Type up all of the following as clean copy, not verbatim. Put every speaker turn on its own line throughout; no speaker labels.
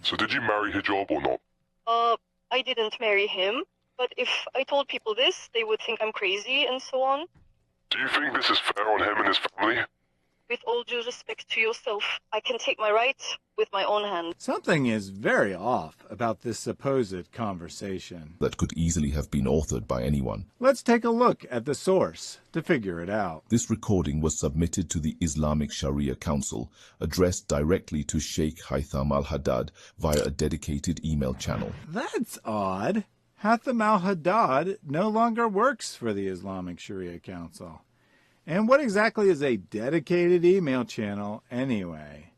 So did you marry Hijab or not?
I didn't marry him, but if I told people this, they would think I'm crazy and so on.
Do you think this is fair on him and his family?
With all due respect to yourself, I can take my rights with my own hand.
Something is very off about this supposed conversation
that could easily have been authored by anyone.
Let's take a look at the source to figure it out.
This recording was submitted to the Islamic Sharia Council, addressed directly to Sheikh Haitham al-Haddad via a dedicated email channel.
That's odd. Haitham al-Haddad no longer works for the Islamic Sharia Council. And what exactly is a dedicated email channel anyway?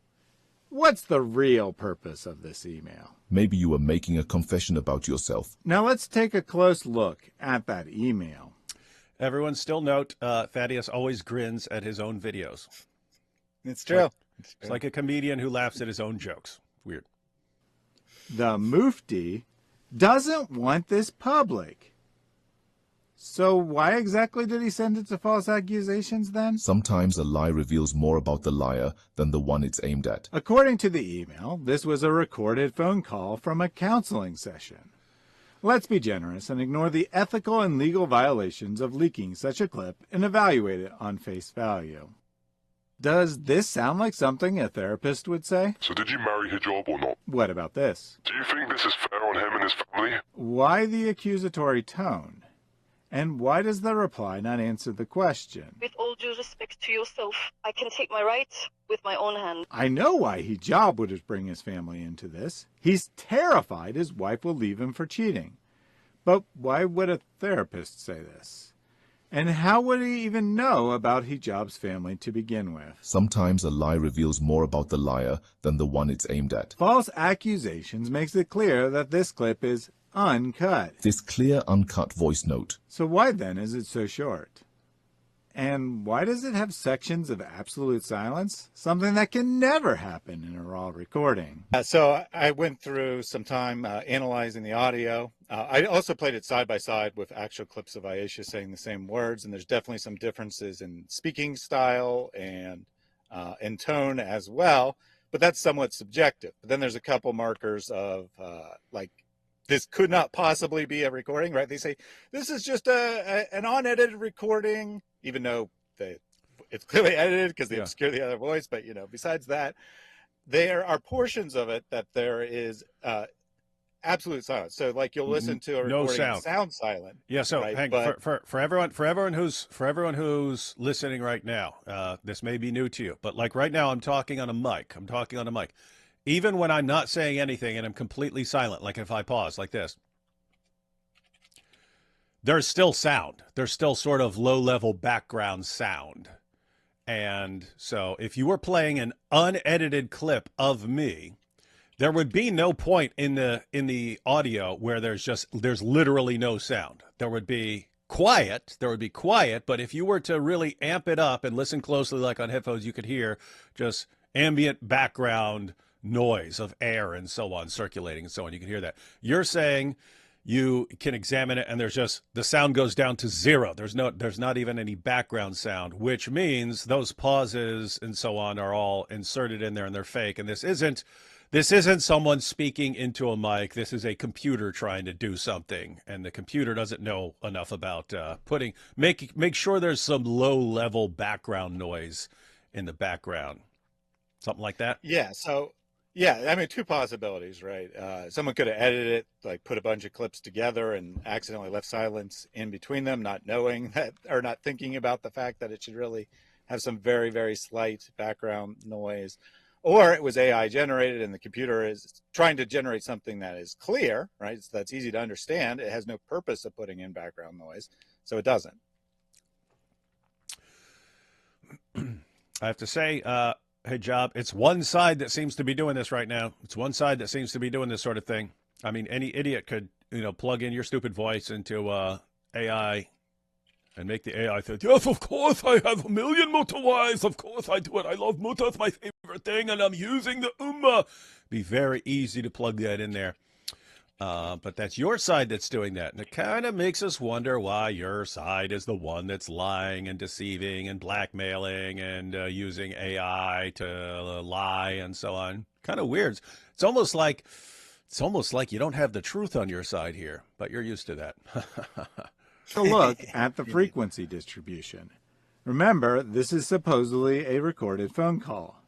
What's the real purpose of this email?
Maybe you were making a confession about yourself.
Now let's take a close look at that email.
Everyone still note, Thaddeus always grins at his own videos.
It's true.
It's like a comedian who laughs at his own jokes. Weird.
The Mufti doesn't want this public. So why exactly did he send it to false accusations then?
Sometimes a lie reveals more about the liar than the one it's aimed at.
According to the email, this was a recorded phone call from a counseling session. Let's be generous and ignore the ethical and legal violations of leaking such a clip and evaluate it on face value. Does this sound like something a therapist would say?
So did you marry Hijab or not?
What about this?
Do you think this is fair on him and his family?
Why the accusatory tone? And why does the reply not answer the question?
With all due respect to yourself, I can take my rights with my own hand.
I know why Hijab would bring his family into this. He's terrified his wife will leave him for cheating. But why would a therapist say this? And how would he even know about Hijab's family to begin with?
Sometimes a lie reveals more about the liar than the one it's aimed at.
False accusations makes it clear that this clip is uncut.
This clear, uncut voice note.
So why then is it so short? And why does it have sections of absolute silence? Something that can never happen in a raw recording.
So I went through some time analyzing the audio. I also played it side by side with actual clips of Aisha saying the same words, and there's definitely some differences in speaking style and in tone as well, but that's somewhat subjective. But then there's a couple markers of like, this could not possibly be a recording, right? They say, this is just an unedited recording, even though it's clearly edited because they obscure the other voice. But, you know, besides that, there are portions of it that there is absolute silence. So like you'll listen to a recording,
no sound.
It sounds silent.
Yeah. So
right?
hang,
but,
for everyone who's listening right now, this may be new to you, but like right now, I'm talking on a mic. Even when I'm not saying anything and I'm completely silent, like if I pause like this, there's still sound. There's still sort of low-level background sound. And so if you were playing an unedited clip of me, there would be no point in the audio where there's literally no sound. There would be quiet, but if you were to really amp it up and listen closely like on headphones, you could hear just ambient background noise of air and so on circulating and so on. You can hear that. You're saying you can examine it and there's just the sound goes down to zero. There's not even any background sound, which means those pauses and so on are all inserted in there and they're fake. And this isn't someone speaking into a mic. This is a computer trying to do something, and the computer doesn't know enough about make sure there's some low level background noise in the background. Something like that.
Yeah. So yeah, I mean, two possibilities, right? Someone could have edited it, like put a bunch of clips together and accidentally left silence in between them, not knowing that, or not thinking about the fact that it should really have some very, very slight background noise. Or it was AI generated and the computer is trying to generate something that is clear, right? So that's easy to understand. It has no purpose of putting in background noise, so it doesn't.
I have to say, Hijab, it's one side that seems to be doing this right now. It's one side that seems to be doing this sort of thing. I mean, any idiot could, plug in your stupid voice into AI and make the AI think, yes, of course, I have a million mutter wives. Of course I do it. I love mutter. It's my favorite thing, and I'm using the ummah. Be very easy to plug that in there. But that's your side that's doing that. And it kind of makes us wonder why your side is the one that's lying and deceiving and blackmailing and using AI to lie and so on. Kind of weird. It's almost like you don't have the truth on your side here, but you're used to that.
To look at the frequency distribution. Remember, this is supposedly a recorded phone call.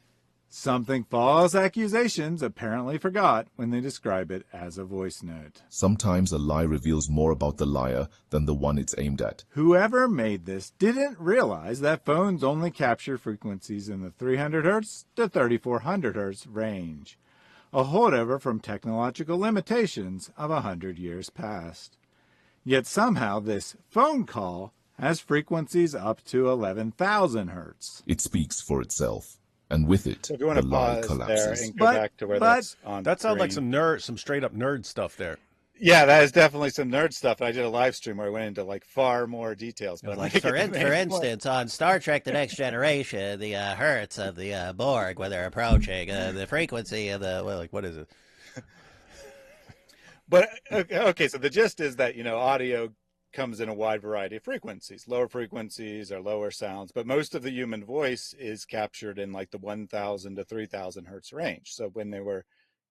Something false accusations apparently forgot when they describe it as a voice note.
Sometimes a lie reveals more about the liar than the one it's aimed at.
Whoever made this didn't realize that phones only capture frequencies in the 300 Hz to 3400 Hz range, a holdover from technological limitations of 100 years past. Yet somehow this phone call has frequencies up to 11,000 Hz.
It speaks for itself. And with it,
So if you want
the
to
lie
pause there
collapses.
and go back to where that's on
That sounds like
screen.
some straight up nerd stuff there.
Yeah, that is definitely some nerd stuff. I did a live stream where I went into like far more details. But
Like
I'm
for,
gonna get the main point.
instance, on Star Trek: The Next Generation, the hertz of the Borg when they're approaching, the frequency of the
What is it?
But okay, so the gist is that audio comes in a wide variety of frequencies. Lower frequencies are lower sounds, but most of the human voice is captured in like the 1,000 to 3,000 hertz range. So when they were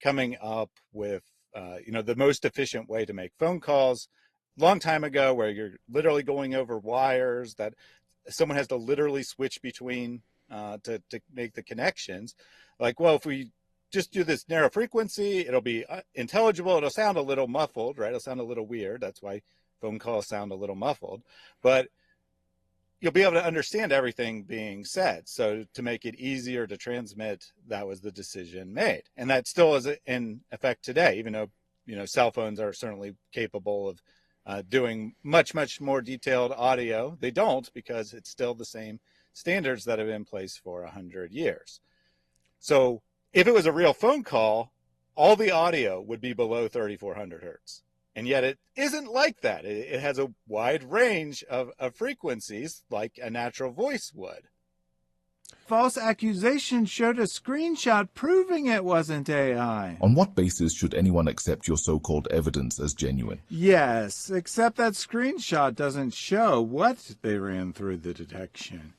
coming up with the most efficient way to make phone calls, long time ago, where you're literally going over wires that someone has to literally switch between to make the connections. Like, well, if we just do this narrow frequency, it'll be intelligible. It'll sound a little muffled, right? It'll sound a little weird. That's why phone calls sound a little muffled, but you'll be able to understand everything being said. So to make it easier to transmit, that was the decision made. And that still is in effect today, even though, cell phones are certainly capable of doing much, much more detailed audio. They don't, because it's still the same standards that have been in place for 100 years. So if it was a real phone call, all the audio would be below 3,400 hertz. And yet it isn't like that. It has a wide range of frequencies like a natural voice would.
False accusation showed a screenshot proving it wasn't AI.
On what basis should anyone accept your so-called evidence as genuine?
Yes, except that screenshot doesn't show what they ran through the detection.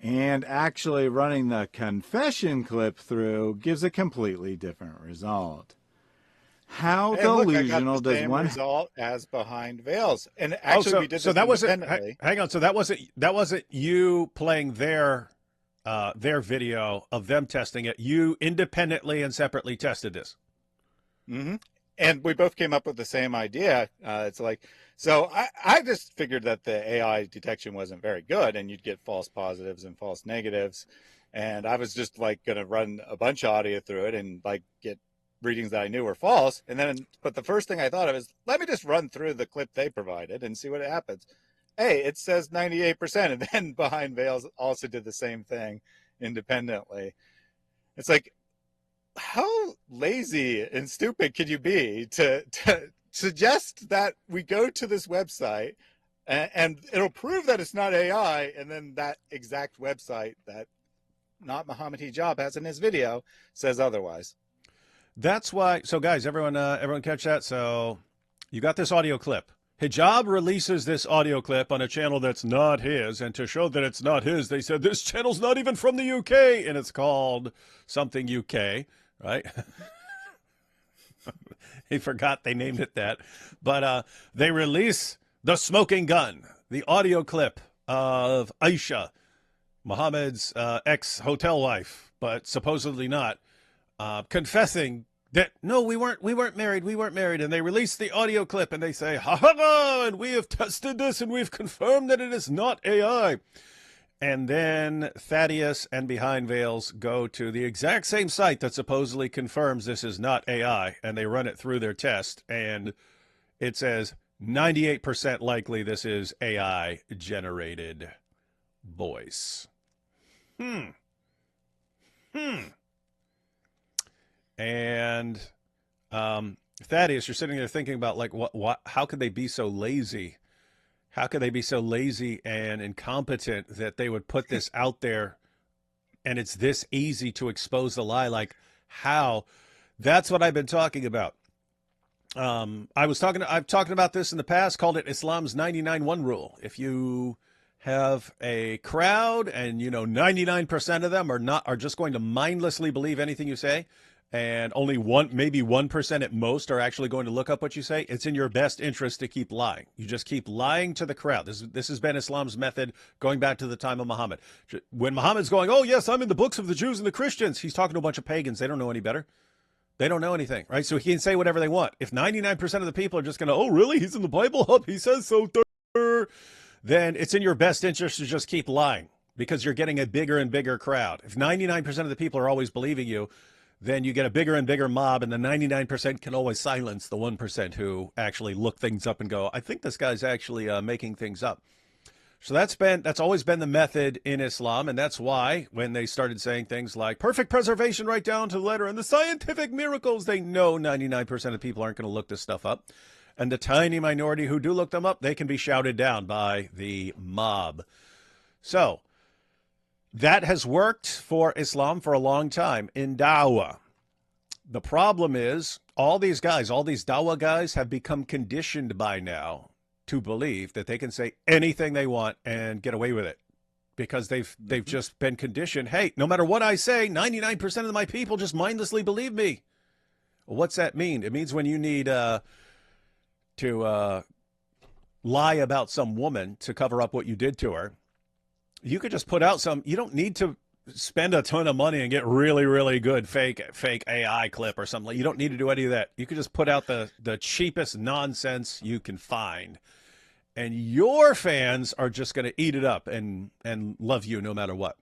And actually running the confession clip through gives a completely different result. How delusional
the
does
same
one
result as behind veils? And actually, we did
so
this
that wasn't.
independently.
Hang on. So that wasn't you playing their video of them testing it. You independently and separately tested this.
Mm-hmm. And we both came up with the same idea. It's like, so I just figured that the AI detection wasn't very good, and you'd get false positives and false negatives. And I was just like going to run a bunch of audio through it and like get readings that I knew were false. And then, but the first thing I thought of is, let me just run through the clip they provided and see what happens. Hey, it says 98%. And then Behind Veils also did the same thing independently. It's like, how lazy and stupid could you be to suggest that we go to this website and it'll prove that it's not AI, and then that exact website that not Muhammad Hijab has in his video says otherwise.
That's why. So, guys, everyone catch that. So, you got this audio clip. Hijab releases this audio clip on a channel that's not his, and to show that it's not his, they said this channel's not even from the UK, and it's called something UK, right? He forgot they named it that, but they release the smoking gun, the audio clip of Aisha, Muhammad's ex-hotel wife, but supposedly not. Confessing that no, we weren't married, and they release the audio clip and they say, ha ha, and we have tested this and we've confirmed that it is not AI. And then Thaddeus and Behind Veils go to the exact same site that supposedly confirms this is not AI, and they run it through their test, and it says 98% likely this is AI generated voice. And Thaddeus, you're sitting there thinking about like what how could they be so lazy? How could they be so lazy and incompetent that they would put this out there and it's this easy to expose the lie? Like how? That's what I've been talking about. I've talked about this in the past, called it Islam's 99-1 rule. If you have a crowd and 99% of them are just going to mindlessly believe anything you say, and only maybe 1% at most are actually going to look up what you say, it's in your best interest to keep lying. You just keep lying to the crowd. This has been Islam's method going back to the time of Muhammad. When Muhammad's going, oh yes, I'm in the books of the Jews and the Christians, he's talking to a bunch of pagans. They don't know any better. They don't know anything, right? So he can say whatever they want. If 99% of the people are just going to, oh, really? He's in the Bible? He says so. Then it's in your best interest to just keep lying, because you're getting a bigger and bigger crowd. If 99% of the people are always believing you, then you get a bigger and bigger mob, and the 99% can always silence the 1% who actually look things up and go, I think this guy's actually making things up. So that's always been the method in Islam, and that's why when they started saying things like perfect preservation right down to the letter and the scientific miracles, they know 99% of people aren't going to look this stuff up. And the tiny minority who do look them up, they can be shouted down by the mob. So that has worked for Islam for a long time in da'wah. The problem is all these da'wah guys have become conditioned by now to believe that they can say anything they want and get away with it, because they've just been conditioned. Hey, no matter what I say, 99% of my people just mindlessly believe me. Well, what's that mean? It means when you need to lie about some woman to cover up what you did to her, you could just put out you don't need to spend a ton of money and get really, really good fake AI clip or something. You don't need to do any of that. You could just put out the cheapest nonsense you can find, and your fans are just going to eat it up and love you no matter what.